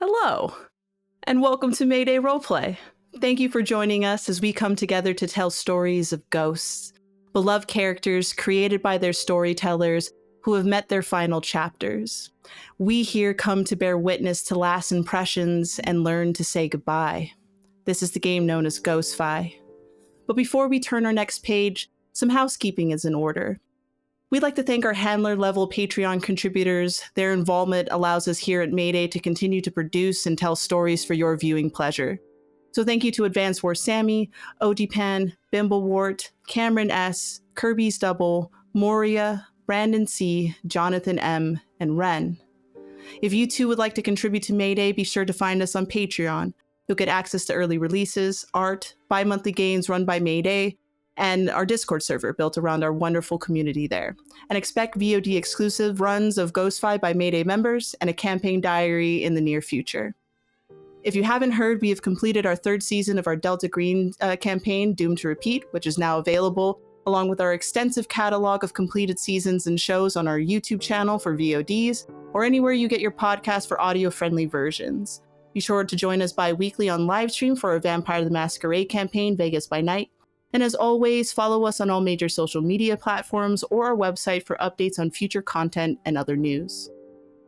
Hello, and welcome to Mayday Roleplay. Thank you for joining us as we come together to tell stories of ghosts, beloved characters created by their storytellers who have met their final chapters. We here come to bear witness to last impressions and learn to say goodbye. This is the game known as Ghost-Fi. But before we turn our next page, some housekeeping is in order. We'd like to thank our handler-level Patreon contributors. Their involvement allows us here at Mayday to continue to produce and tell stories for your viewing pleasure. So thank you to Advanced War Sammy, Ojipan, Bimblewart, Cameron S., Kirby's Double, Moria, Brandon C., Jonathan M., and Ren. If you too would like to contribute to Mayday, be sure to find us on Patreon. You'll get access to early releases, art, bi-monthly games run by Mayday, and our Discord server built around our wonderful community there. And expect VOD exclusive runs of Ghost-Fi by Mayday members and a campaign diary in the near future. If you haven't heard, we have completed our third season of our Delta Green campaign, Doomed to Repeat, which is now available, along with our extensive catalog of completed seasons and shows on our YouTube channel for VODs, or anywhere you get your podcast for audio-friendly versions. Be sure to join us bi-weekly on livestream for our Vampire the Masquerade campaign, Vegas by Night. And as always, follow us on all major social media platforms or our website for updates on future content and other news.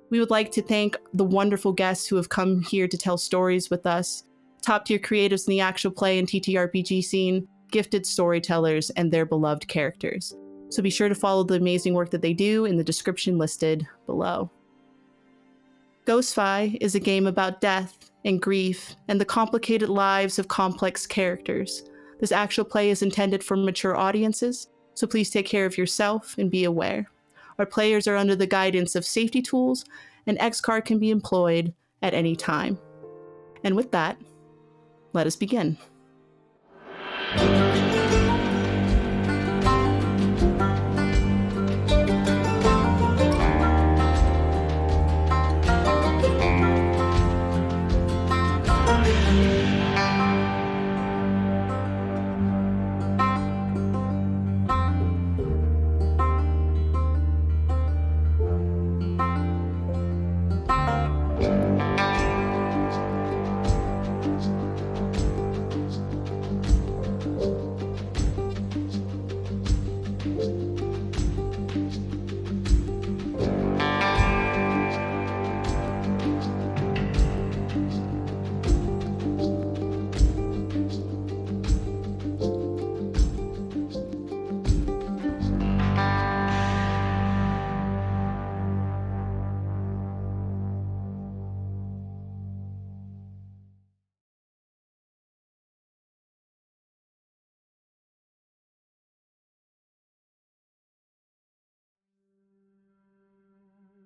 We would like to thank the wonderful guests who have come here to tell stories with us, top-tier creatives in the actual play and TTRPG scene, gifted storytellers, and their beloved characters. So be sure to follow the amazing work that they do in the description listed below. Ghostfi is a game about death and grief and the complicated lives of complex characters. This actual play is intended for mature audiences, so please take care of yourself and be aware. Our players are under the guidance of safety tools, and Caard can be employed at any time. And with that, let us begin.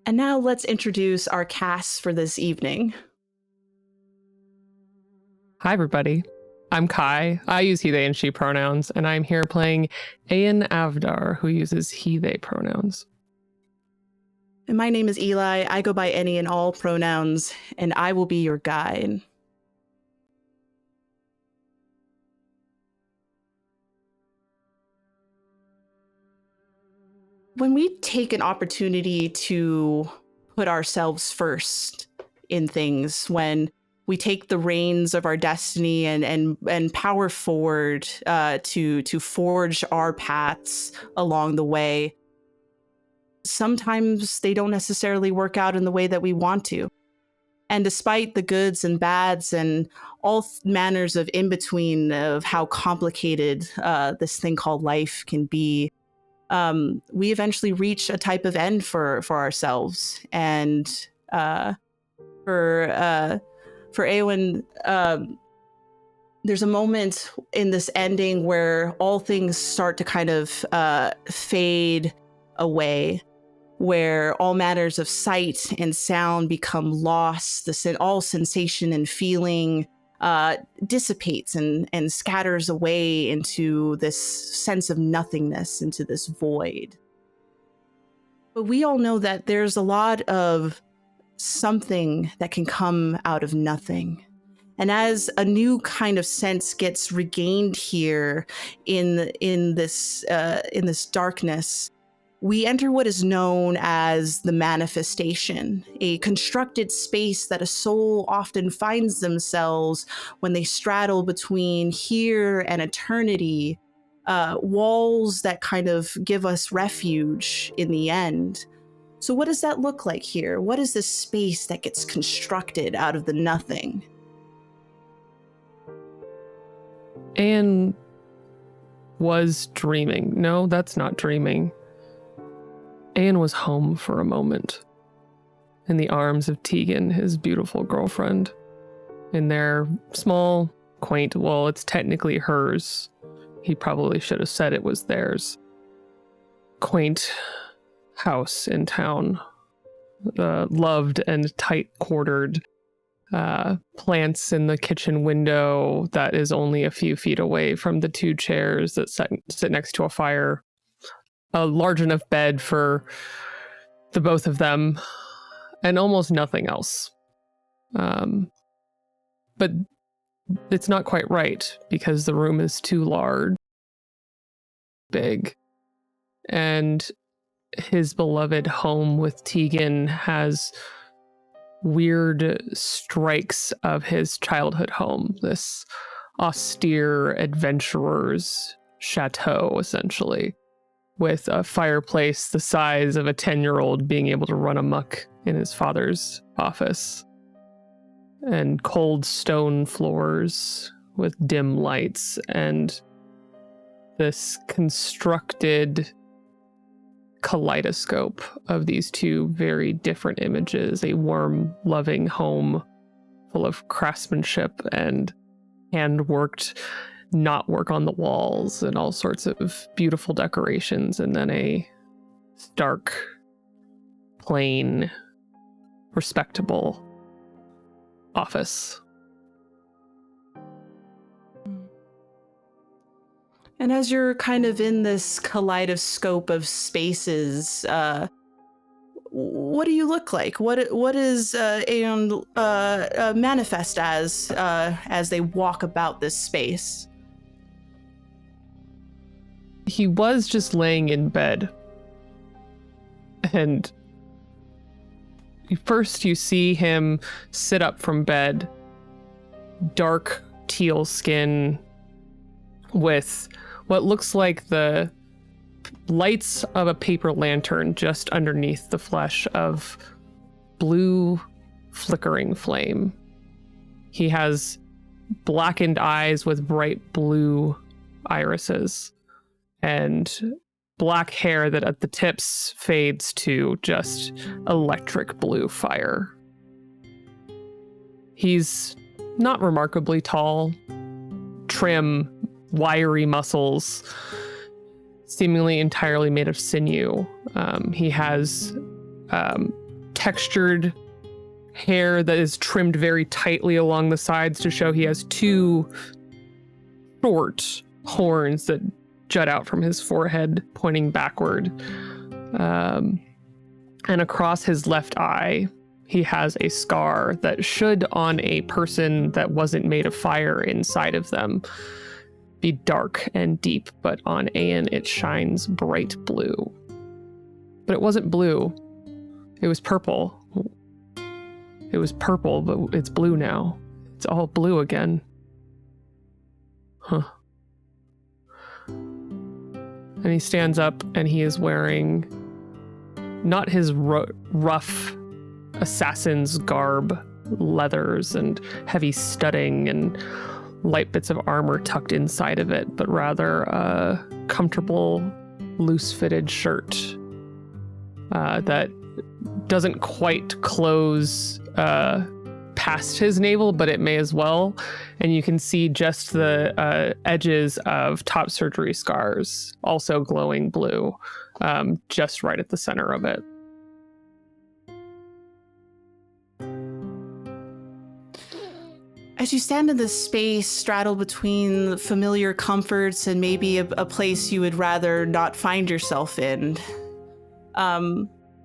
And now let's introduce our cast for this evening. Hi, everybody. I'm Kai. I use he, they, and she pronouns, and I'm here playing Aodhán Athda, who uses he, they pronouns. And my name is Eli. I go by any and all pronouns, and I will be your guide. When we take an opportunity to put ourselves first in things, when we take the reins of our destiny and power forward to forge our paths along the way, sometimes they don't necessarily work out in the way that we want to. And despite the goods and bads and all manners of in-between of how complicated this thing called life can be, we eventually reach a type of end for ourselves. And for Aodhán, there's a moment in this ending where all things start to kind of fade away, where all matters of sight and sound become lost, all sensation and feeling dissipates and scatters away into this sense of nothingness, into this void. But we all know that there's a lot of something that can come out of nothing. And as a new kind of sense gets regained here in this darkness, we enter what is known as the manifestation, a constructed space that a soul often finds themselves when they straddle between here and eternity, walls that kind of give us refuge in the end. So what does that look like here? What is this space that gets constructed out of the nothing? Aodhán was dreaming. No, that's not dreaming. Aodhán was home for a moment, in the arms of Tegan, his beautiful girlfriend, in their small, quaint, well, it's technically hers. He probably should have said it was theirs. Quaint house in town, loved and tight-quartered, plants in the kitchen window that is only a few feet away from the two chairs that sit next to a fire. A large enough bed for the both of them, and almost nothing else. But it's not quite right, because the room is too large, big, and his beloved home with Tegan has weird strikes of his childhood home, this austere adventurer's chateau, essentially, with a fireplace the size of a 10-year-old being able to run amok in his father's office, and cold stone floors with dim lights, and this constructed kaleidoscope of these two very different images, a warm, loving home full of craftsmanship and hand-worked knotwork on the walls and all sorts of beautiful decorations, and then a stark, plain, respectable office. And as you're kind of in this kaleidoscope of spaces, what do you look like? What is Aodhán manifest as they walk about this space? He was just laying in bed, and first you see him sit up from bed, dark teal skin with what looks like the lights of a paper lantern just underneath the flesh of blue flickering flame. He has blackened eyes with bright blue irises and black hair that at the tips fades to just electric blue fire. He's not remarkably tall, trim, wiry muscles, seemingly entirely made of sinew. He has textured hair that is trimmed very tightly along the sides to show he has two short horns that jut out from his forehead, pointing backward. And across his left eye, he has a scar that should, on a person that wasn't made of fire inside of them, be dark and deep, but on Aodhán it shines bright blue. But it wasn't blue. It was purple. It was purple, but it's blue now. It's all blue again. Huh. And he stands up and he is wearing not his rough assassin's garb, leathers and heavy studding and light bits of armor tucked inside of it, but rather a comfortable, loose-fitted shirt that doesn't quite close past his navel, but it may as well. And you can see just the edges of top surgery scars, also glowing blue, just right at the center of it. As you stand in this space straddled between familiar comforts and maybe a place you would rather not find yourself in,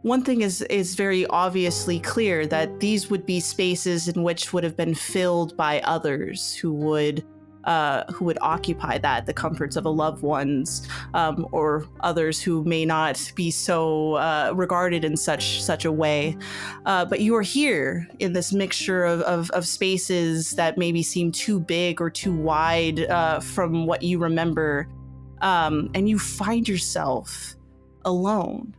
one thing is very obviously clear, that these would be spaces in which would have been filled by others who would occupy the comforts of a loved one's, or others who may not be so regarded in such a way. But you are here in this mixture of spaces that maybe seem too big or too wide from what you remember, and you find yourself alone.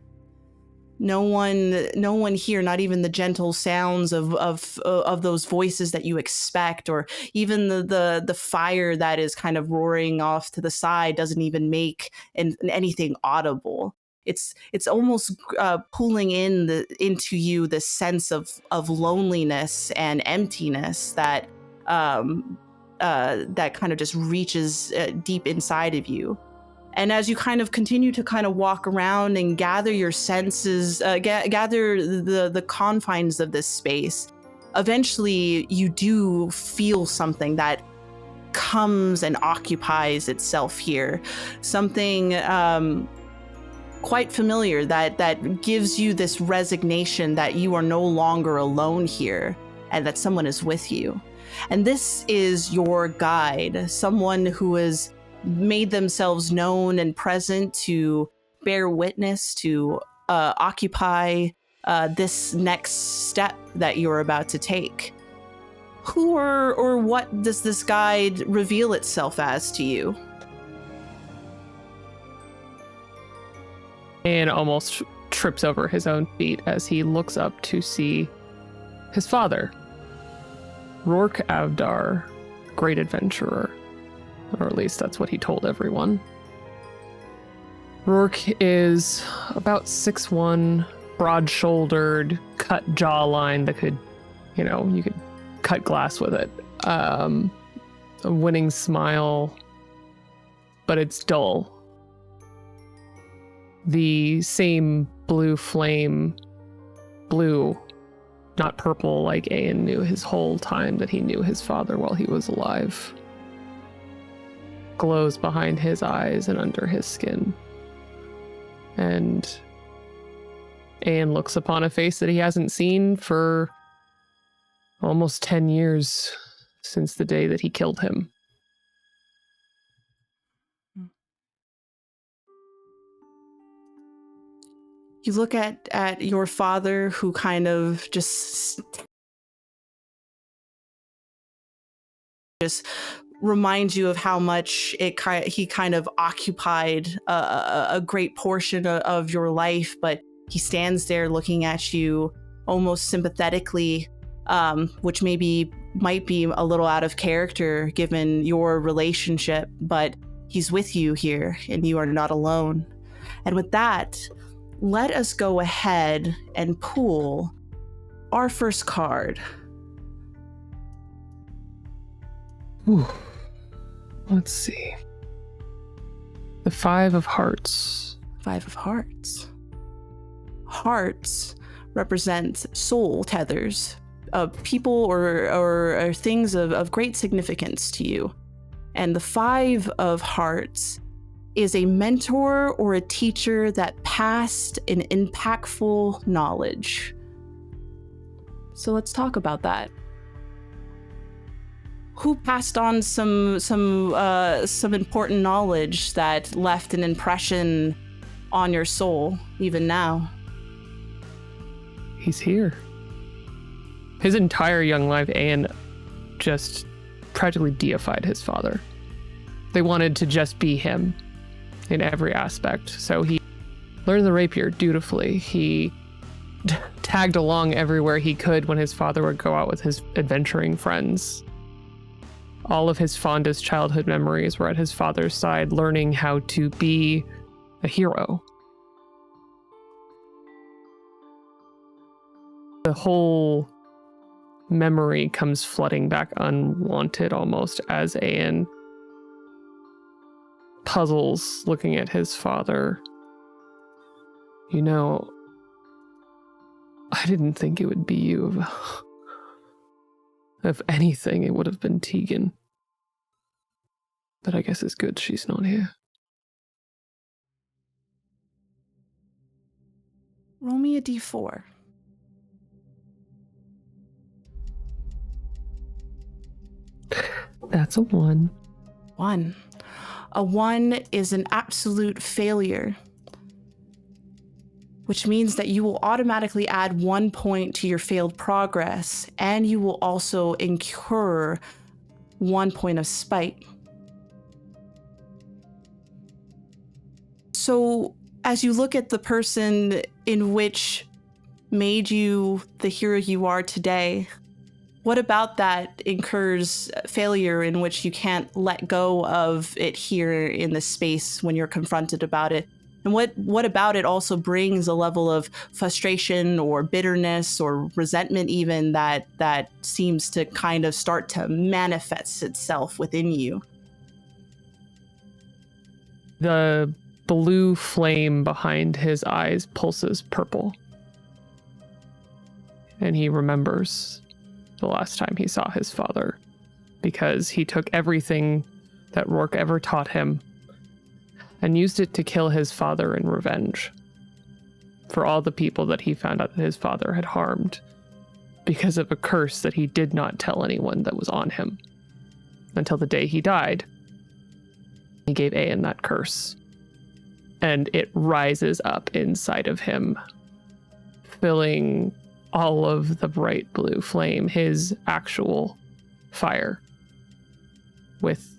No one here, not even the gentle sounds of those voices that you expect, or even the fire that is kind of roaring off to the side doesn't even make anything audible. It's almost pulling into you this sense of loneliness and emptiness that that kind of just reaches deep inside of you. And as you kind of continue to kind of walk around and gather your senses, gather the confines of this space, eventually you do feel something that comes and occupies itself here. Something quite familiar that gives you this resignation that you are no longer alone here and that someone is with you. And this is your guide, someone who is made themselves known and present to bear witness, to occupy this next step that you're about to take. Who or what does this guide reveal itself as to you? And almost trips over his own feet as he looks up to see his father, Rourke Athdar, great adventurer. Or at least that's what he told everyone. Rourke is about 6'1", broad-shouldered, cut jawline that could, you could cut glass with it. A winning smile, but it's dull. The same blue flame, blue, not purple like Aodhán knew his whole time that he knew his father while he was alive, glows behind his eyes and under his skin. And Aodhán looks upon a face that he hasn't seen for almost 10 years since the day that he killed him. You look at your father, who kind of just reminds you of how much he kind of occupied a great portion of your life, but he stands there looking at you almost sympathetically, which might be a little out of character given your relationship, but he's with you here and you are not alone. And with that, let us go ahead and pull our first card. Ooh. Let's see. The 5 of Hearts. 5 of Hearts. Hearts represent soul tethers, people or things of great significance to you. And the 5 of Hearts is a mentor or a teacher that passed an impactful knowledge. So let's talk about that. Who passed on some important knowledge that left an impression on your soul, even now? He's here. His entire young life, Aodhán just practically deified his father. They wanted to just be him in every aspect. So he learned the rapier dutifully. He tagged along everywhere he could when his father would go out with his adventuring friends. All of his fondest childhood memories were at his father's side, learning how to be a hero. The whole memory comes flooding back unwanted almost as Aodhán puzzles looking at his father. I didn't think it would be you. If anything, it would have been Tegan. But I guess it's good she's not here. Roll me a d4. That's a 1. 1. A 1 is an absolute failure, which means that you will automatically add 1 point to your failed progress, and you will also incur 1 point of spite. So as you look at the person in which made you the hero you are today, what about that incurs failure in which you can't let go of it here in this space when you're confronted about it? And what about it also brings a level of frustration or bitterness or resentment even that seems to kind of start to manifest itself within you? The blue flame behind his eyes pulses purple. And he remembers the last time he saw his father, because he took everything that Rourke ever taught him and used it to kill his father in revenge for all the people that he found out that his father had harmed because of a curse that he did not tell anyone that was on him until the day he died. He gave Aodhán that curse, and it rises up inside of him, filling all of the bright blue flame, his actual fire, with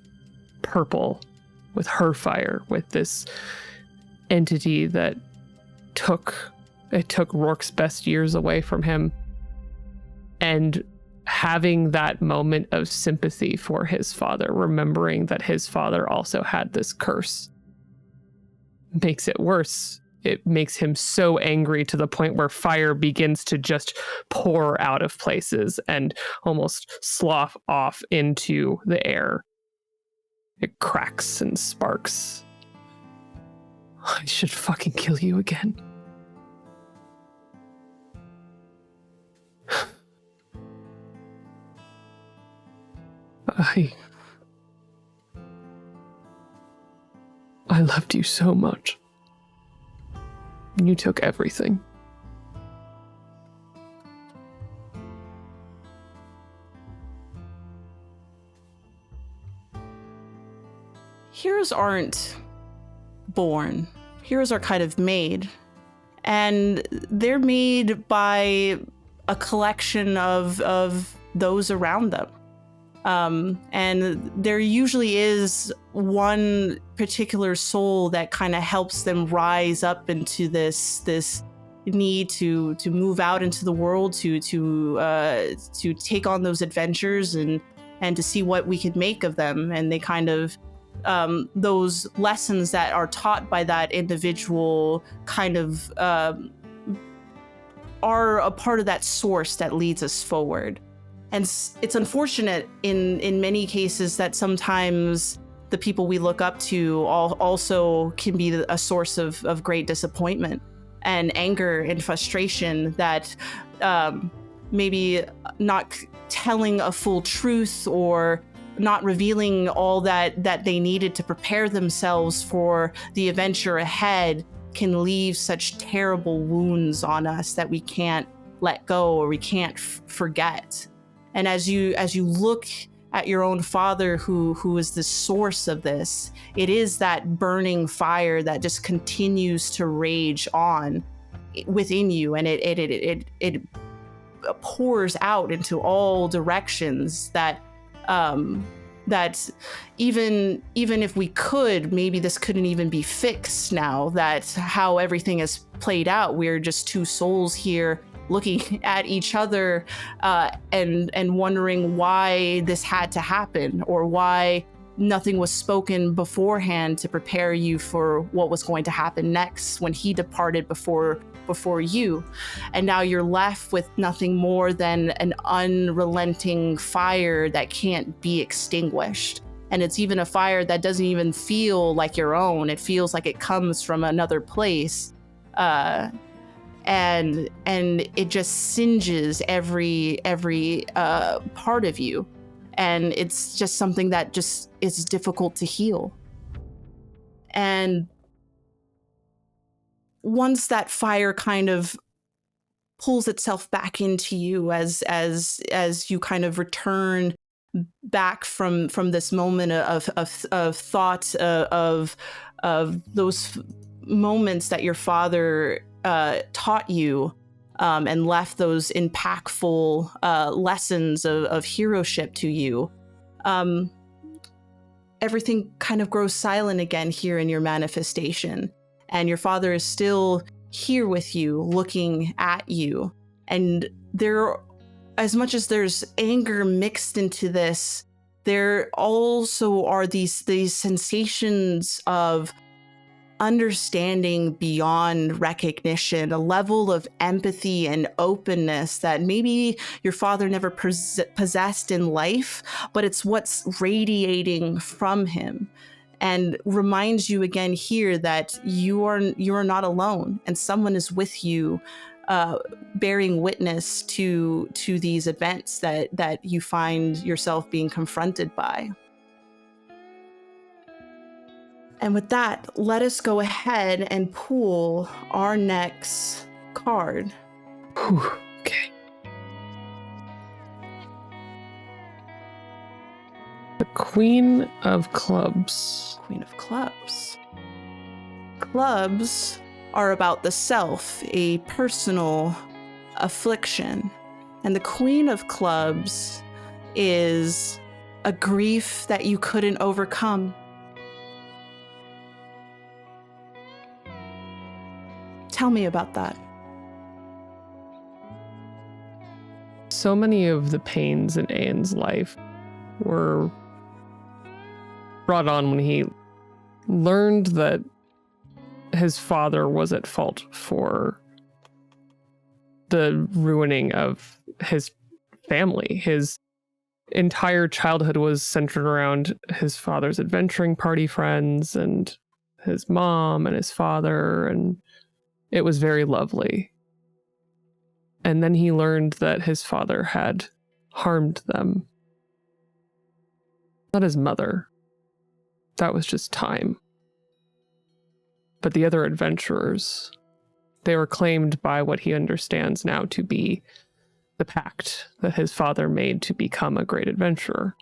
purple, with her fire, with this entity that took Rourke's best years away from him. And having that moment of sympathy for his father, remembering that his father also had this curse, makes it worse. It makes him so angry to the point where fire begins to just pour out of places and almost slough off into the air. It cracks and sparks. I should fucking kill you again. I loved you so much. You took everything. Heroes aren't born. Heroes are kind of made. And they're made by a collection of those around them. And there usually is one particular soul that kind of helps them rise up into this need to move out into the world, to take on those adventures and to see what we can make of them. And they kind of those lessons that are taught by that individual kind of are a part of that source that leads us forward. And it's unfortunate in many cases that sometimes the people we look up to also can be a source of great disappointment and anger and frustration, that maybe not telling a full truth or not revealing all that they needed to prepare themselves for the adventure ahead can leave such terrible wounds on us that we can't let go or we can't forget. And as you look at your own father, who is the source of this, it is that burning fire that just continues to rage on within you, and it pours out into all directions. That even if we could, maybe this couldn't even be fixed now. That how everything is played out, we're just two souls here looking at each other and wondering why this had to happen, or why nothing was spoken beforehand to prepare you for what was going to happen next when he departed before you. And now you're left with nothing more than an unrelenting fire that can't be extinguished. And it's even a fire that doesn't even feel like your own. It feels like it comes from another place. And it just singes every part of you, and it's just something that just is difficult to heal. And once that fire kind of pulls itself back into you, as you kind of return back from this moment of thought of those moments that your father taught you, and left those impactful lessons of heroship to you, everything kind of grows silent again here in your manifestation. And your father is still here with you, looking at you. And there, as much as there's anger mixed into this, there also are these sensations of understanding beyond recognition, a level of empathy and openness that maybe your father never possessed in life, but it's what's radiating from him, and reminds you again here that you are not alone, and someone is with you, bearing witness to these events that you find yourself being confronted by. And with that, let us go ahead and pull our next card. Whew, okay. The Queen of Clubs. Queen of Clubs. Clubs are about the self, a personal affliction. And the Queen of Clubs is a grief that you couldn't overcome. Tell me about that. So many of the pains in Aodhán's life were brought on when he learned that his father was at fault for the ruining of his family. His entire childhood was centered around his father's adventuring party friends and his mom and his father, and it was very lovely. And then he learned that his father had harmed them. Not his mother. That was just time. But the other adventurers, they were claimed by what he understands now to be the pact that his father made to become a great adventurer.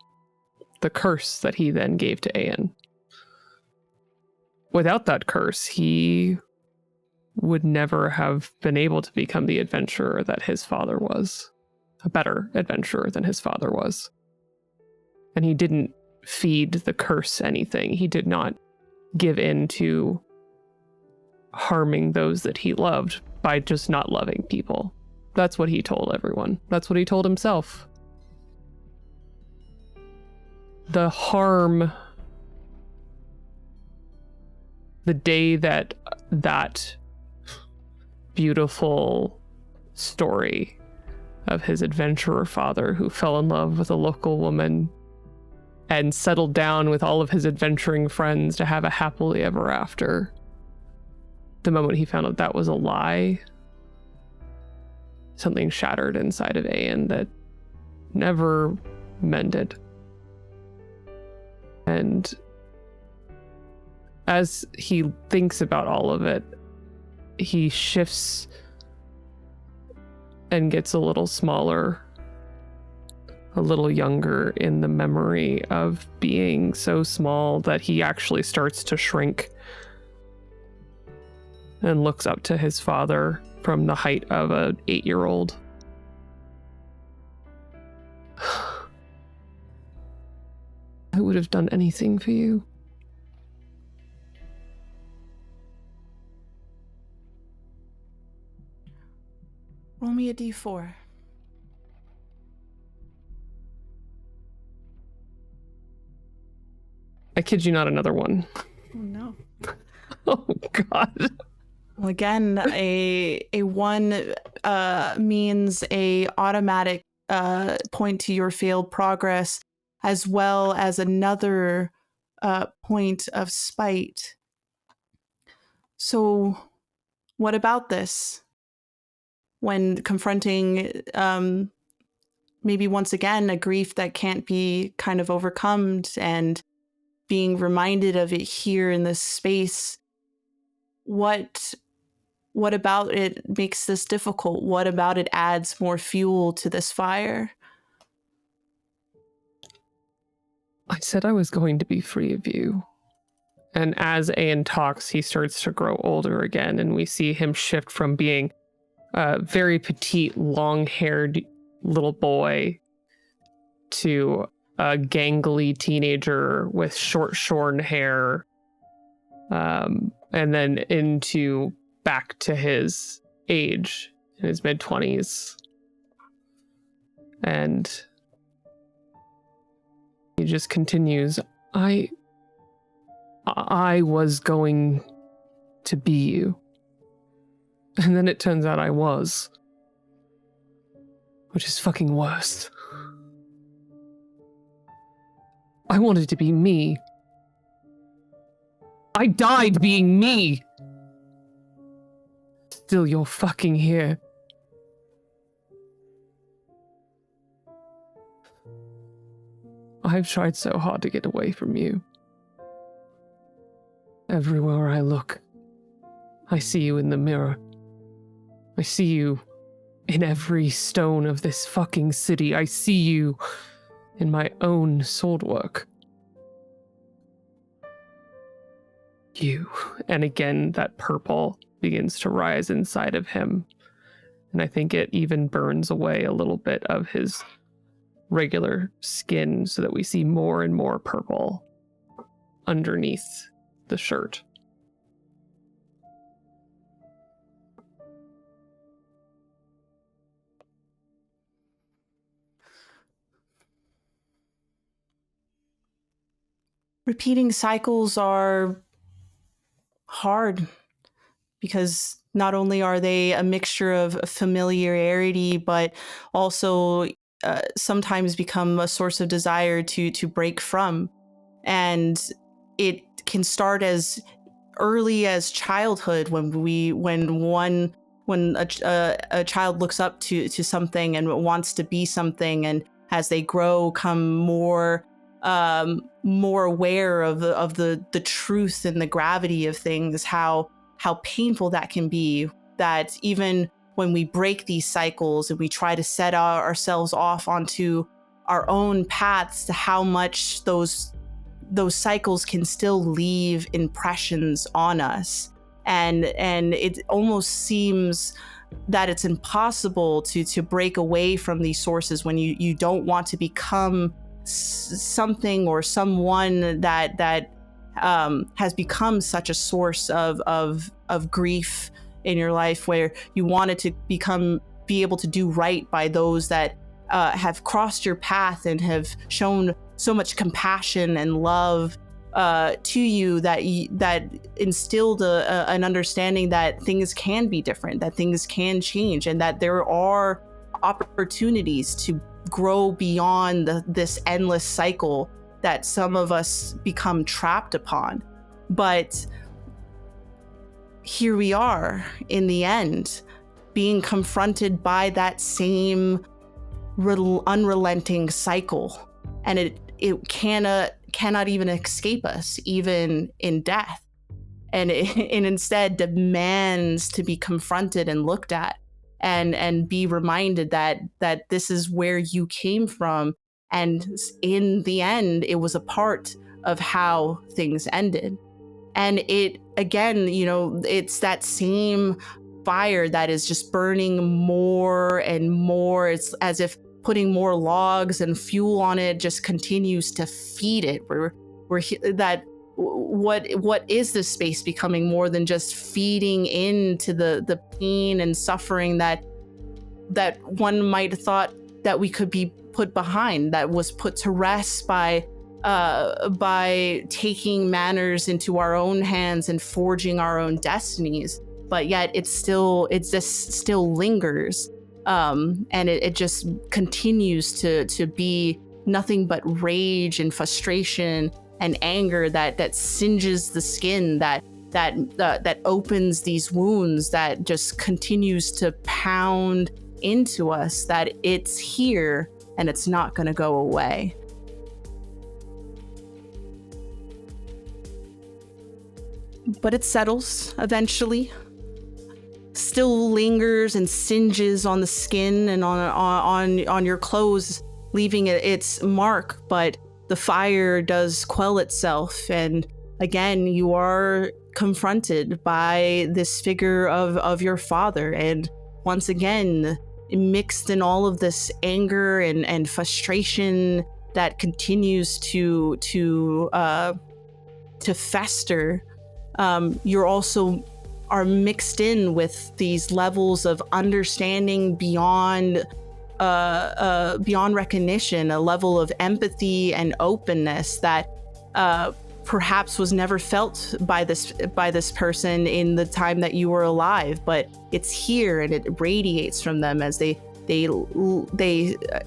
The curse that he then gave to Aodhán. Without that curse, he would never have been able to become the adventurer that his father was. A better adventurer than his father was. And he didn't feed the curse anything. He did not give in to harming those that he loved by just not loving people. That's what he told everyone. That's what he told himself. The harm, the day that beautiful story of his adventurer father who fell in love with a local woman and settled down with all of his adventuring friends to have a happily ever after. The moment he found out that was a lie, something shattered inside of Aodhán that never mended. And as he thinks about all of it, he shifts and gets a little smaller, a little younger in the memory of being so small that he actually starts to shrink and looks up to his father from the height of an 8-year-old. I would have done anything for you. Roll me a d4. I kid you not, another one. Oh no. Oh God. Well, again, a 1 means a automatic point to your failed progress, as well as another point of spite. So, what about this? When confronting, maybe once again, a grief that can't be kind of overcome, and being reminded of it here in this space, what about it makes this difficult? What about it adds more fuel to this fire? I said I was going to be free of you. And as Aodhán talks, he starts to grow older again, and we see him shift from being a very petite, long-haired little boy to a gangly teenager with short, shorn hair, and then back to his age in his mid-20s. And he just continues, I was going to be you. And then it turns out I was. Which is fucking worse. I wanted to be me. I died being me. Still, you're fucking here. I've tried so hard to get away from you. Everywhere I look, I see you in the mirror. I see you in every stone of this fucking city. I see you in my own swordwork. You. And again, that purple begins to rise inside of him. And I think it even burns away a little bit of his regular skin so that we see more and more purple underneath the shirt. Repeating cycles are hard. because not only are they a mixture of familiarity, but also sometimes become a source of desire to break from. And it can start as early as childhood, when a child looks up to something and wants to be something, and as they grow, come more aware of the truth and the gravity of things, how painful that can be, that even when we break these cycles and we try to set ourselves off onto our own paths, to how much those cycles can still leave impressions on us. And it almost seems that it's impossible to break away from these sources when you don't want to become something or someone that has become such a source of grief in your life, where you wanted to be able to do right by those that have crossed your path and have shown so much compassion and love to you, that instilled an understanding that things can be different, that things can change, and that there are opportunities to grow beyond this endless cycle that some of us become trapped upon. But here we are in the end, being confronted by that same unrelenting cycle, and it cannot even escape us, even in death. And it instead demands to be confronted and looked at, and be reminded that this is where you came from, and in the end it was a part of how things ended. And it, again, it's that same fire that is just burning more and more. It's as if putting more logs and fuel on it just continues to feed it. What is this space becoming more than just feeding into the pain and suffering that one might have thought that we could be put behind, that was put to rest by taking manners into our own hands and forging our own destinies. But yet it just still lingers. And it just continues to be nothing but rage and frustration and anger that singes the skin, that opens these wounds, that just continues to pound into us, that it's here and it's not going to go away. But it settles eventually. Still lingers and singes on the skin and on your clothes, leaving its mark, but the fire does quell itself, and again you are confronted by this figure of your father, and once again mixed in all of this anger and frustration that continues to fester. You're also are mixed in with these levels of understanding beyond recognition, a level of empathy and openness that perhaps was never felt by this person in the time that you were alive, but it's here and it radiates from them as they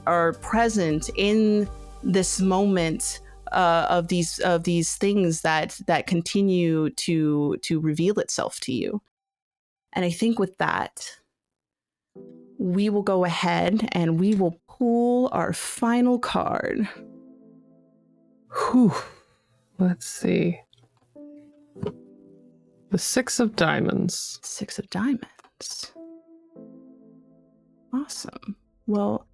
are present in this moment of these things that continue to reveal itself to you. And I think with that, we will go ahead and we will pull our final card. Whew. Let's see. The Six of Diamonds. Six of Diamonds. Awesome. Well,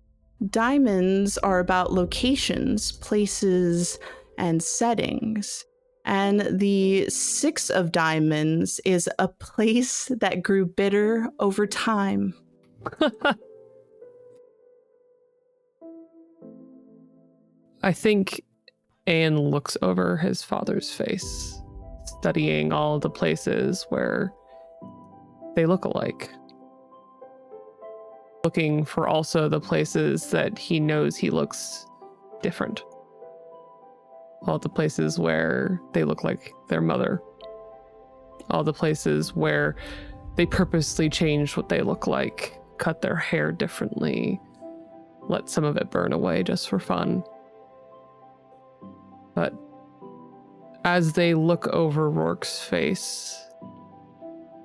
diamonds are about locations, places, and settings. And the Six of Diamonds is a place that grew bitter over time. I think Ian looks over his father's face, studying all the places where they look alike. Looking for also the places that he knows he looks different. All the places where they look like their mother. all the places where they purposely changed what they look like, cut their hair differently, let some of it burn away just for fun. But as they look over Rourke's face,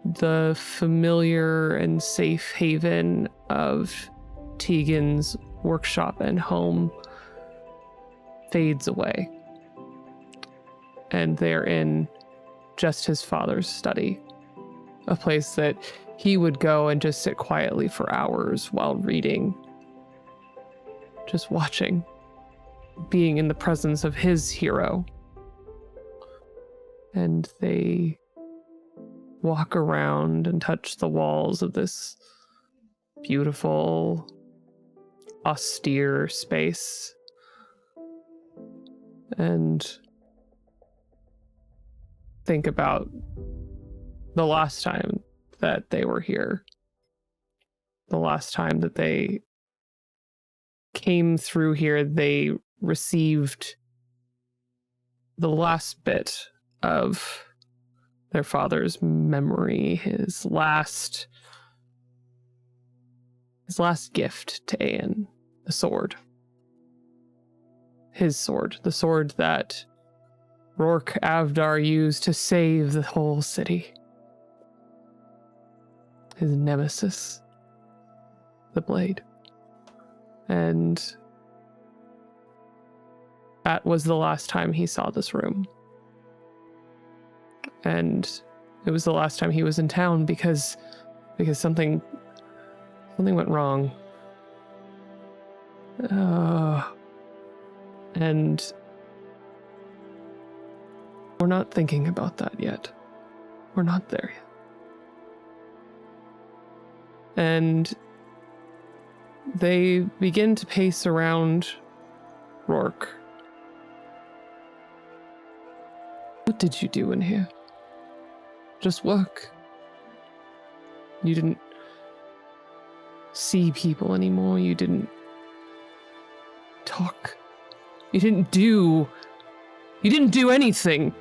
the familiar and safe haven of Tegan's workshop and home fades away. And they're in just his father's study, a place that he would go and just sit quietly for hours while reading, just watching, being in the presence of his hero. And they walk around and touch the walls of this beautiful, austere space. And think about the last time that they were here. The last time that they came through here, they received the last bit of their father's memory, his last gift to Aodhán, the sword. His sword, the sword that Rourke Athdar used to save the whole city. His nemesis, the blade. And that was the last time he saw this room. And it was the last time he was in town because something went wrong. And we're not thinking about that yet. We're not there yet. And they begin to pace around Rourke. What did you do in here? Just work. You didn't see people anymore. You didn't talk. You didn't do anything.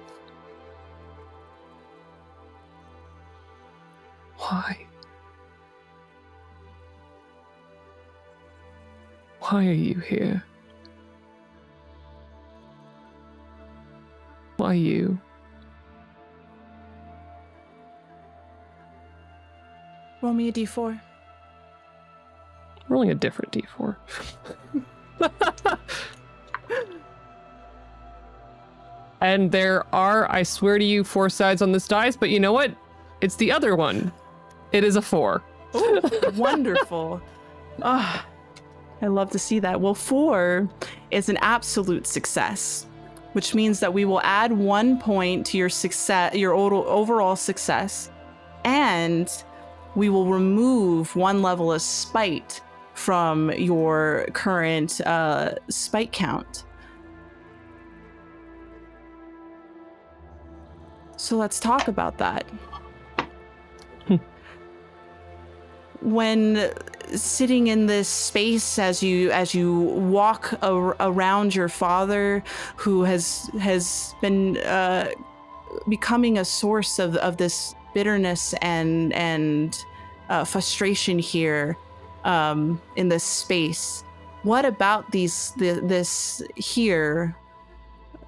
Why? Why are you here? Why you? Roll me a d4. Rolling a different d4. And there are, I swear to you, 4 sides on this dice, but you know what? It's the other one. It is a 4. Ooh, wonderful. Ah, I love to see that. Well, 4 is an absolute success, which means that we will add 1 point to your success, your overall success, and we will remove 1 level of spite from your current spite count. So let's talk about that. When sitting in this space, as you walk around your father, who has been becoming a source of this bitterness and frustration here in this space, what about this here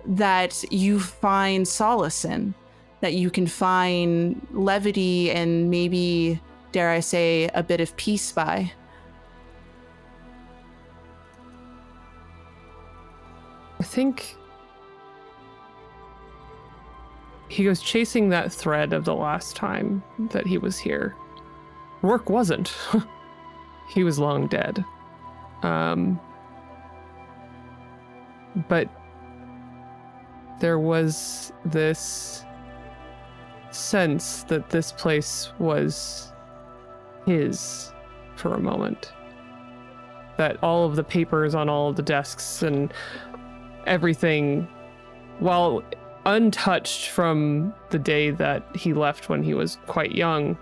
that you find solace in, that you can find levity and maybe, dare I say, a bit of peace by? I think he goes chasing that thread of the last time that he was here. Rourke wasn't. He was long dead. But there was this sense that this place was his for a moment. That all of the papers on all of the desks and everything, while untouched from the day that he left when he was quite young,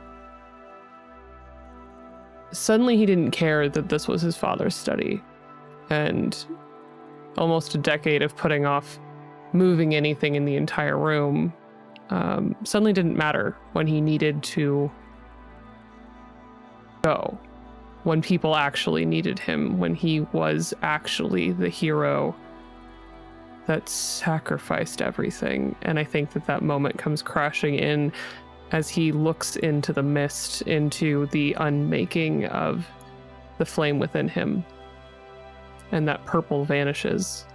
suddenly he didn't care that this was his father's study. And almost a decade of putting off moving anything in the entire room suddenly didn't matter when he needed to go, when people actually needed him, when he was actually the hero that sacrificed everything. And I think that moment comes crashing in as he looks into the mist, into the unmaking of the flame within him. And that purple vanishes.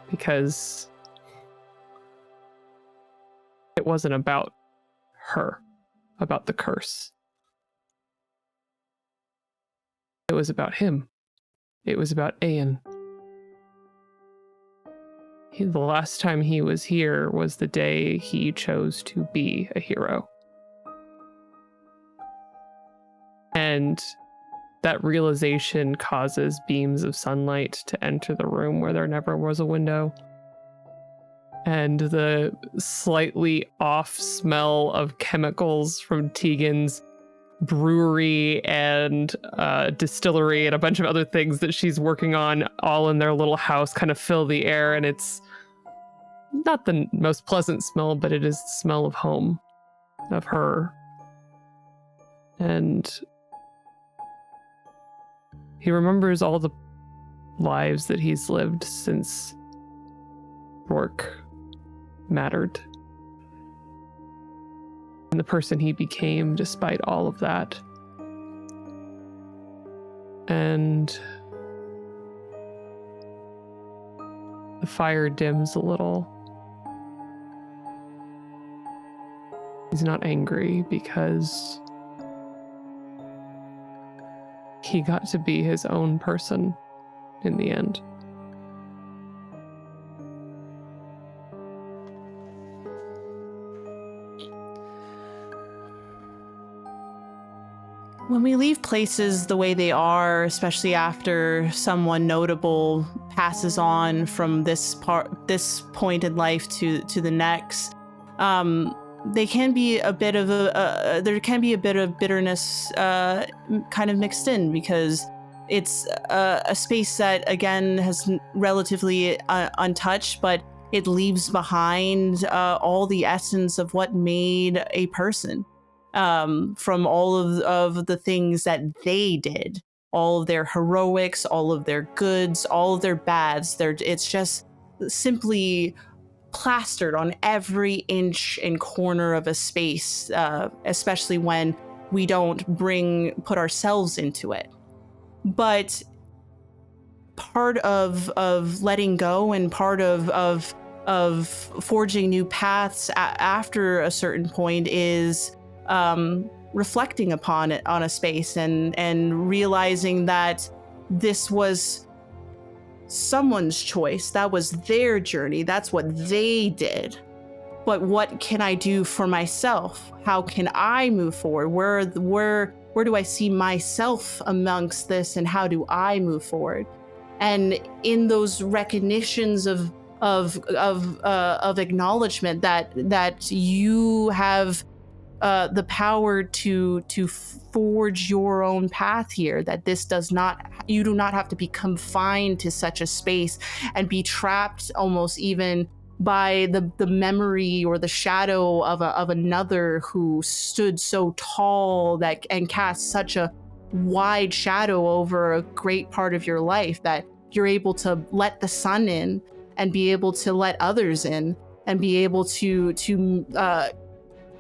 Because it wasn't about her, about the curse. It was about him. It was about Aodhán. The last time he was here was the day he chose to be a hero. And that realization causes beams of sunlight to enter the room where there never was a window. And the slightly off smell of chemicals from Tegan's brewery and distillery and a bunch of other things that she's working on all in their little house kind of fill the air. And it's not the most pleasant smell, but it is the smell of home, of her. And he remembers all the lives that he's lived since Rourke mattered. And the person he became despite all of that. And the fire dims a little. He's not angry because he got to be his own person in the end. When we leave places the way they are, especially after someone notable passes on from this point in life to the next, they can be a bit of there can be a bit of bitterness kind of mixed in, because it's a space that again has relatively untouched, but it leaves behind all the essence of what made a person. From all of the things that they did, all of their heroics, all of their goods, all of their bads. It's just simply plastered on every inch and corner of a space, especially when we don't put ourselves into it. But part of letting go and part of forging new paths after a certain point is reflecting upon it on a space and realizing that this was someone's choice. That was their journey. That's what they did. But what can I do for myself? How can I move forward? Where do I see myself amongst this, and how do I move forward? And in those recognitions of acknowledgement that you have the power to forge your own path here, that you do not have to be confined to such a space and be trapped almost even by the memory or the shadow of another who stood so tall and cast such a wide shadow over a great part of your life, that you're able to let the sun in and be able to let others in and be able to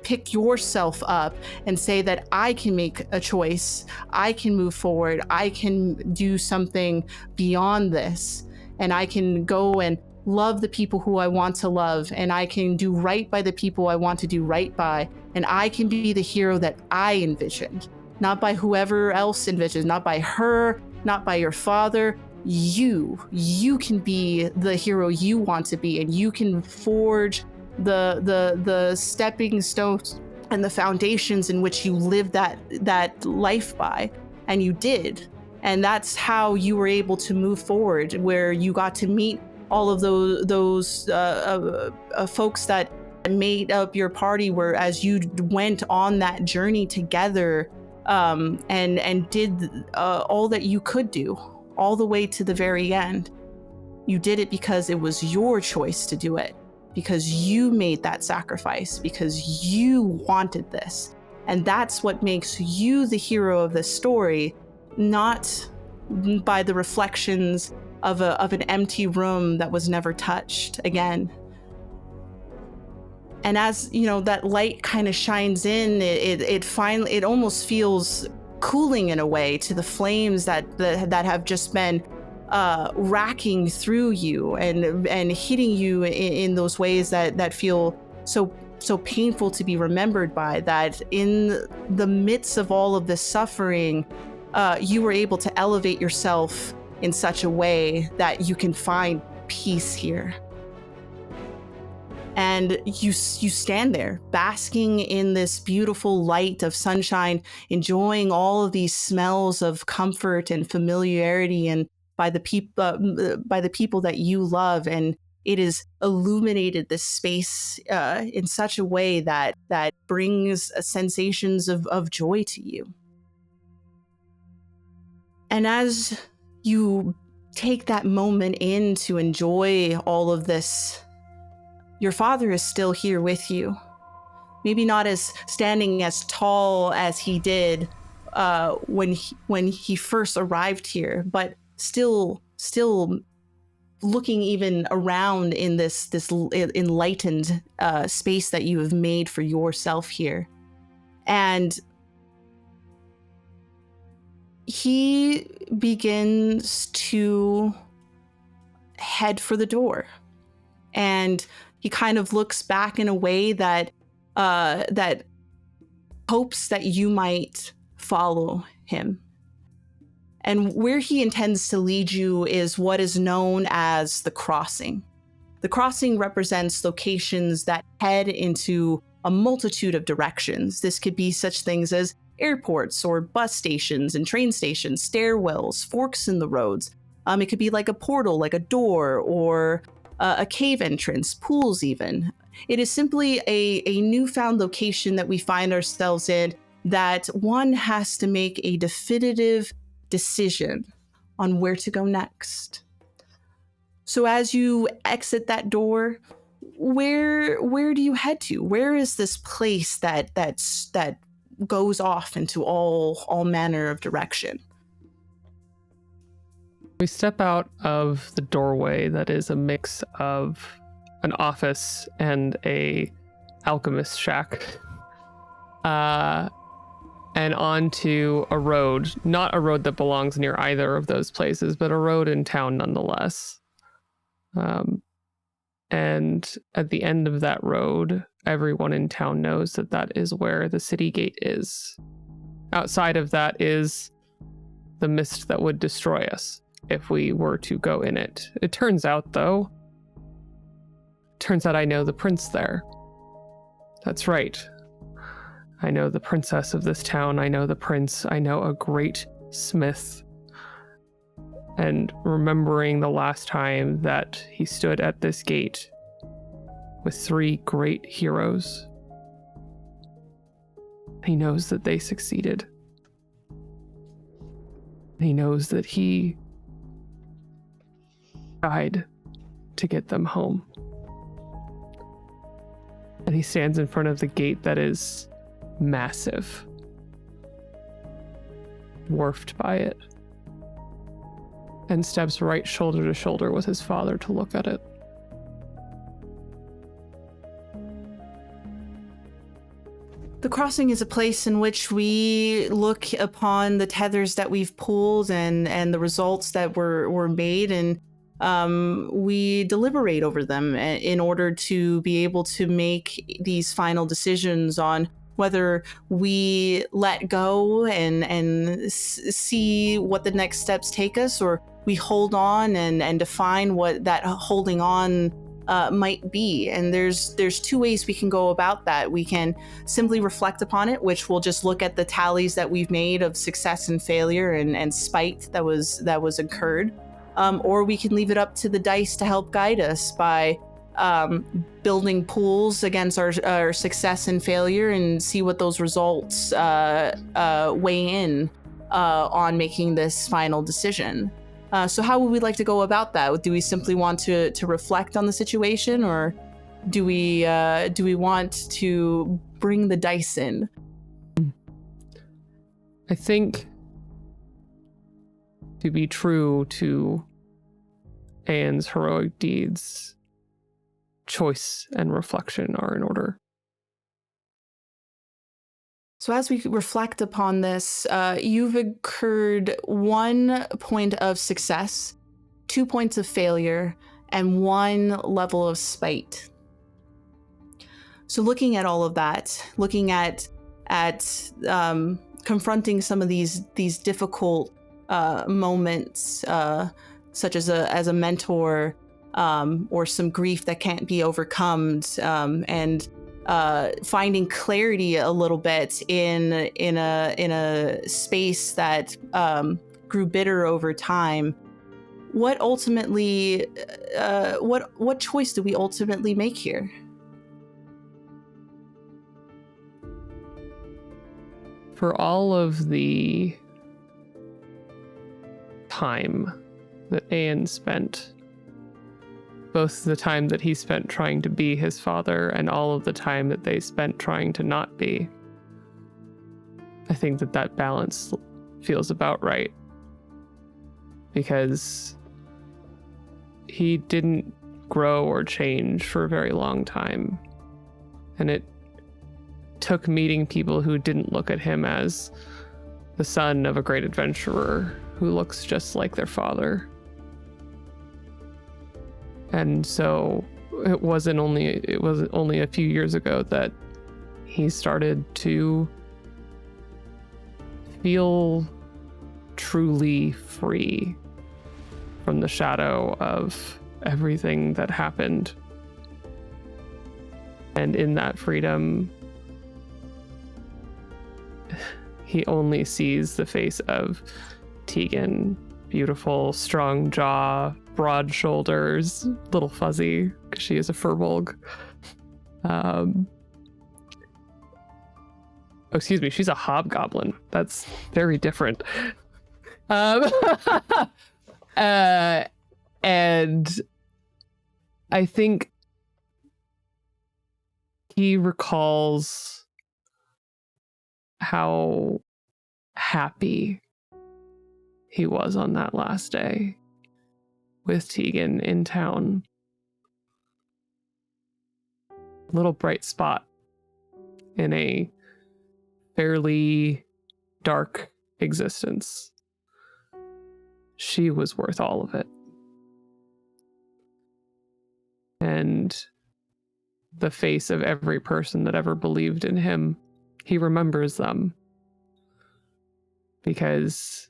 pick yourself up and say that I can make a choice, I can move forward, I can do something beyond this, and I can go and love the people who I want to love, and I can do right by the people I want to do right by, and I can be the hero that I envisioned, not by whoever else envisioned, not by her, not by your father. You can be the hero you want to be, and you can forge the stepping stones and the foundations in which you live that life by, and you did. And that's how you were able to move forward, where you got to meet all of those folks that made up your party, where as you went on that journey together, and did all that you could do all the way to the very end. You did it because it was your choice to do it. because you made that sacrifice, because you wanted this. And that's what makes you the hero of this story, not by the reflections of an empty room that was never touched again. And as that light kind of shines in, it almost feels cooling in a way to the flames that have just been racking through you and hitting you in those ways that feel so painful to be remembered by. That in the midst of all of this suffering, you were able to elevate yourself in such a way that you can find peace here. And you stand there basking in this beautiful light of sunshine, enjoying all of these smells of comfort and familiarity, and by the people that you love. And it has illuminated this space in such a way that brings sensations of joy to you. And as you take that moment in to enjoy all of this, your father is still here with you. Maybe not as standing as tall as he did when he first arrived here, but still looking even around in this enlightened space that you have made for yourself here. And he begins to head for the door. And he kind of looks back in a way that hopes that you might follow him. And where he intends to lead you is what is known as the crossing. The crossing represents locations that head into a multitude of directions. This could be such things as airports or bus stations and train stations, stairwells, forks in the roads. It could be like a portal, like a door, or a cave entrance, pools even. It is simply a newfound location that we find ourselves in, that one has to make a definitive decision on where to go next. So as you exit that door, where do you head to? Where is this place that goes off into all manner of direction? We step out of the doorway that is a mix of an office and a alchemist shack, and onto a road, not a road that belongs near either of those places, but a road in town nonetheless. And at the end of that road, everyone in town knows that is where the city gate is. Outside of that is the mist that would destroy us if we were to go in it. It turns out I know the prince there. That's right. I know the princess of this town. I know the prince. I know a great smith. And remembering the last time that he stood at this gate with 3 great heroes, he knows that they succeeded. He knows that he died to get them home. And he stands in front of the gate that is massive, dwarfed by it, and steps right shoulder to shoulder with his father to look at it. The crossing is a place in which we look upon the tethers that we've pulled and the results that were made, and we deliberate over them in order to be able to make these final decisions on whether we let go and see what the next steps take us, or we hold on and define what that holding on might be. And there's 2 ways we can go about that. We can simply reflect upon it, which we'll just look at the tallies that we've made of success and failure and spite that was incurred. Or we can leave it up to the dice to help guide us by building pools against our success and failure and see what those results weigh in on making this final decision. So how would we like to go about that? Do we simply want to reflect on the situation, or do we want to bring the dice in? I think to be true to Anne's heroic deeds, choice and reflection are in order. So as we reflect upon this, you've incurred 1 point of success, 2 points of failure, and 1 level of spite. So looking at all of that, looking at confronting some of these difficult moments, such as a mentor, or some grief that can't be overcome, and finding clarity a little bit in a space that grew bitter over time. What ultimately, what choice do we ultimately make here? For all of the time that Aodhán spent, both the time that he spent trying to be his father and all of the time that they spent trying to not be, I think that balance feels about right. Because he didn't grow or change for a very long time. And it took meeting people who didn't look at him as the son of a great adventurer who looks just like their father. And so it wasn't only a few years ago that he started to feel truly free from the shadow of everything that happened. And in that freedom, he only sees the face of Tegan. Beautiful, strong jaw, broad shoulders, little fuzzy, because she is a furbolg. Excuse me, she's a hobgoblin. That's very different. And I think he recalls how happy he was on that last day with Tegan in town. Little bright spot in a fairly dark existence. She was worth all of it. And the face of every person that ever believed in him, he remembers them. Because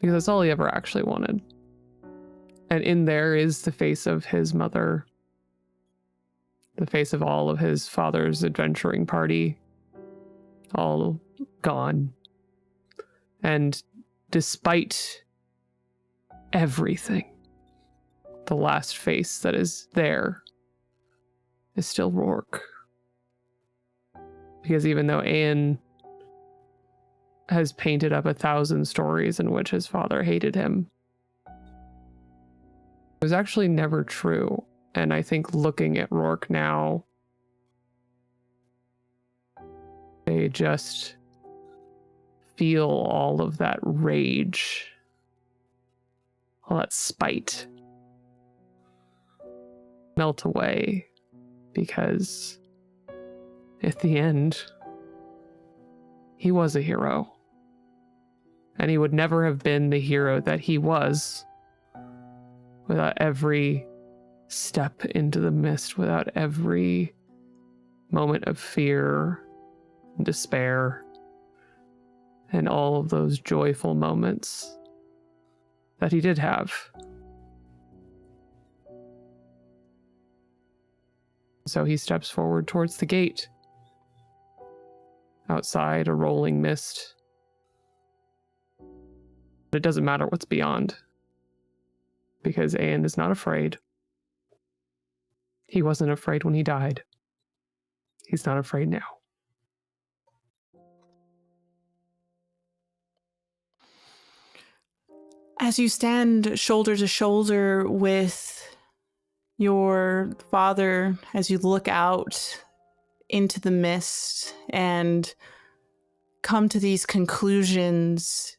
that's all he ever actually wanted. And in there is the face of his mother, the face of all of his father's adventuring party, all gone. And despite everything, the last face that is there is still Rourke. Because even though Aodhán has painted up 1,000 stories in which his father hated him, it was actually never true. And I think looking at Rourke now, they just feel all of that rage, all that spite melt away, because at the end, he was a hero. And he would never have been the hero that he was without every step into the mist, without every moment of fear and despair, and all of those joyful moments that he did have. So he steps forward towards the gate. Outside, a rolling mist. But it doesn't matter what's beyond, because Aodhán is not afraid. He wasn't afraid when he died. He's not afraid now. As you stand shoulder to shoulder with Your father, as you look out into the mist and come to these conclusions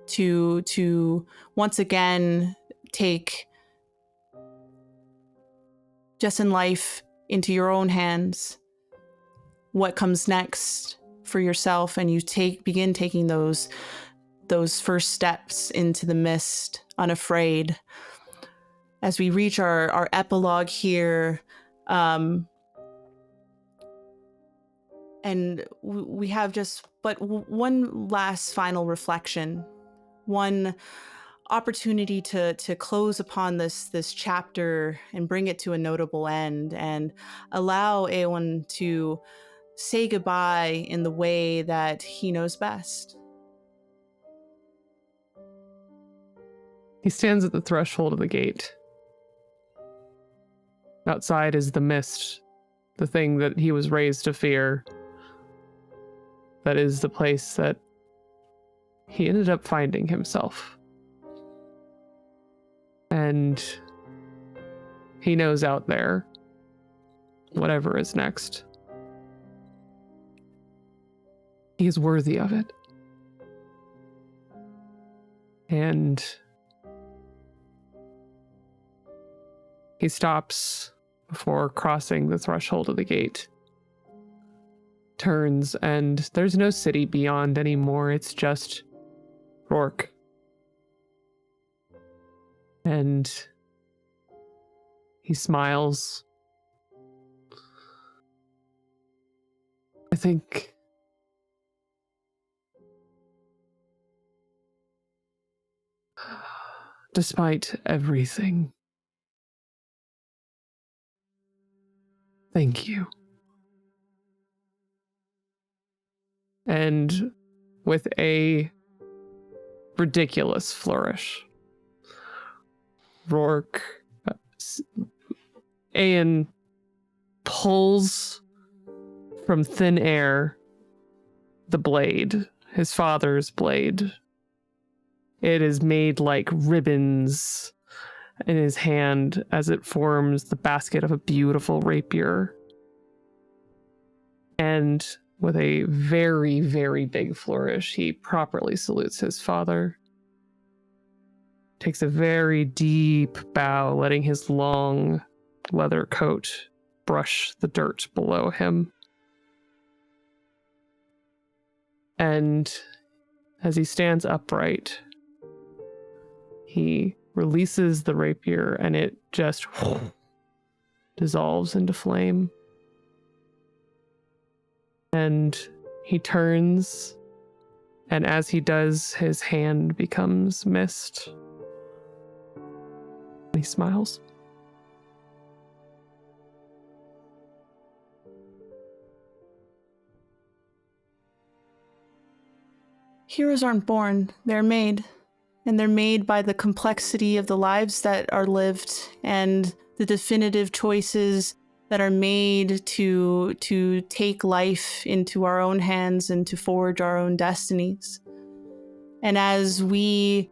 to once again take just in life into your own hands, what comes next for yourself, and you begin taking those first steps into the mist unafraid. As we reach our epilogue here, and we have just but one last final reflection, one opportunity to close upon this chapter and bring it to a notable end, and allow Aodhán to say goodbye in the way that he knows best. He stands at the threshold of the gate. Outside is the mist, the thing that he was raised to fear. That is the place that he ended up finding himself. And he knows out there, whatever is next, he is worthy of it. And he stops before crossing the threshold of the gate, turns, and there's no city beyond anymore. It's just Rourke. And he smiles. I think despite everything, thank you. And with a ridiculous flourish, Rourke, Aodhán pulls from thin air the blade, his father's blade. It is made like ribbons in his hand as it forms the basket of a beautiful rapier. And with a very, very big flourish, he properly salutes his father. Takes a very deep bow, letting his long leather coat brush the dirt below him. And as he stands upright, he releases the rapier and it just dissolves into flame. And he turns, and as he does, his hand becomes mist. And he smiles. Heroes aren't born, they're made. And they're made by the complexity of the lives that are lived and the definitive choices that are made to take life into our own hands and to forge our own destinies. And as we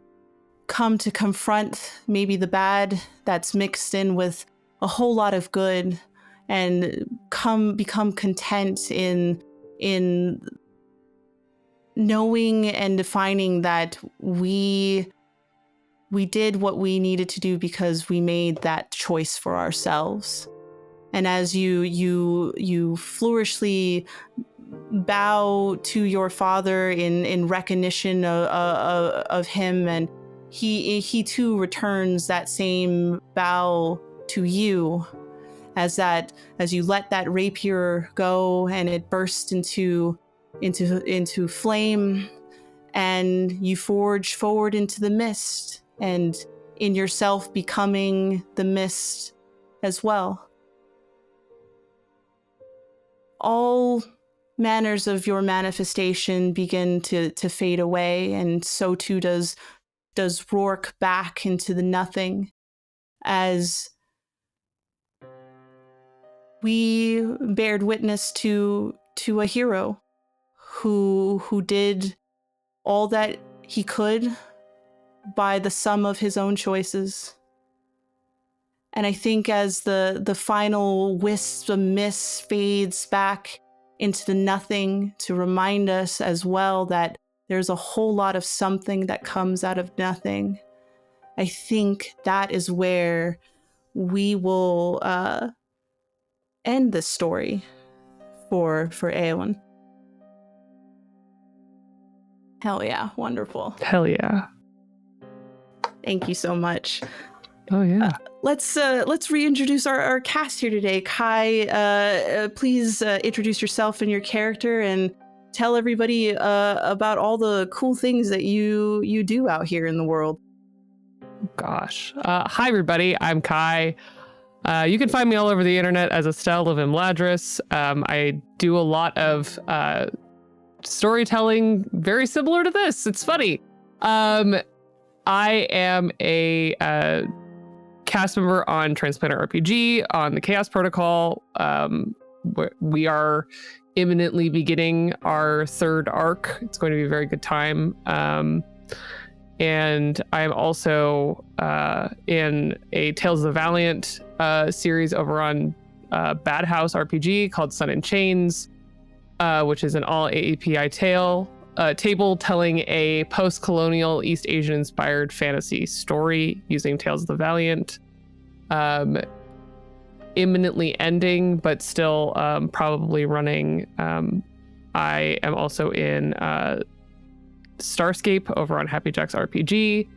come to confront maybe the bad that's mixed in with a whole lot of good, and become content in knowing and defining that we did what we needed to do because we made that choice for ourselves. And as you flourishly bow to your father in recognition of him, and he too returns that same bow to you, as you let that rapier go and it bursts into flame, and you forge forward into the mist, and in yourself becoming the mist as well. All manners of your manifestation begin to fade away, and so too does Rourke back into the nothing, as we bared witness to a hero who did all that he could by the sum of his own choices. And I think as the final wisp of mist fades back into the nothing to remind us as well that there's a whole lot of something that comes out of nothing, I think that is where we will end this story for Aodhán. Hell yeah, wonderful. Hell yeah. Thank you so much. Oh yeah. Let's reintroduce our cast here today. Kai, please introduce yourself and your character and tell everybody about all the cool things that you do out here in the world. Gosh. Hi everybody, I'm Kai. You can find me all over the internet as estelofimladris. I do a lot of storytelling very similar to this. It's funny. I am a cast member on Transplanar RPG, on the Chaos Protocol. We are imminently beginning our third arc. It's going to be a very good time. And I'm also in a Tales of the Valiant series over on Bad House RPG called Sun and Chains, which is an all AAPI table telling a post-colonial East Asian-inspired fantasy story using Tales of the Valiant. Imminently ending, but still probably running. I am also in Starscape over on Happy Jack's RPG,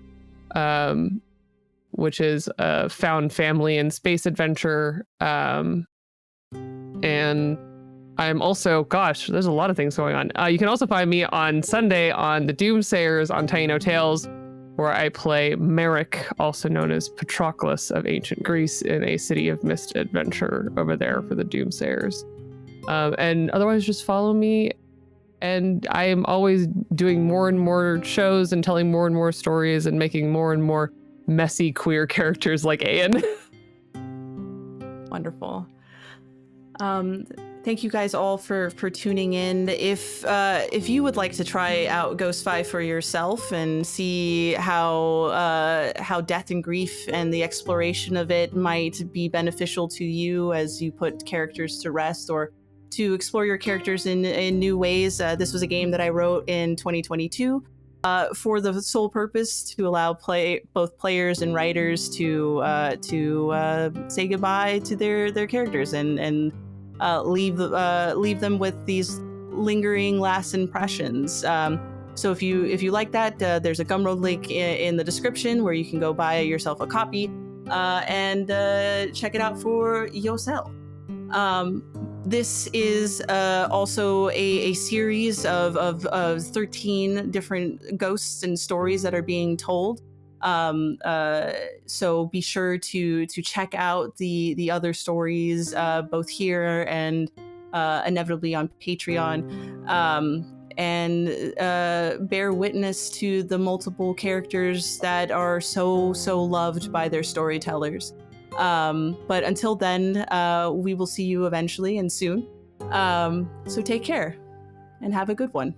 which is a found family and space adventure. And I'm also, gosh, there's a lot of things going on. You can also find me on Sunday on the Doomsayers on Taino Tales, where I play Merrick, also known as Patroclus of ancient Greece, in a City of Mist adventure over there for the Doomsayers. And otherwise, just follow me. And I am always doing more and more shows and telling more and more stories and making more and more messy queer characters like Aodhán. Wonderful. Thank you guys all for tuning in. If you would like to try out Ghost 5 for yourself and see how death and grief and the exploration of it might be beneficial to you as you put characters to rest, or to explore your characters in new ways, this was a game that I wrote in 2022 for the sole purpose to allow both players and writers to say goodbye to their characters and leave them with these lingering last impressions. So if you like that, there's a Gumroad link in the description where you can go buy yourself a copy and check it out for yourself. This is also a series of 13 different ghosts and stories that are being told. So be sure to check out the other stories, both here and inevitably on Patreon, and bear witness to the multiple characters that are so loved by their storytellers. But until then, we will see you eventually and soon. So take care and have a good one.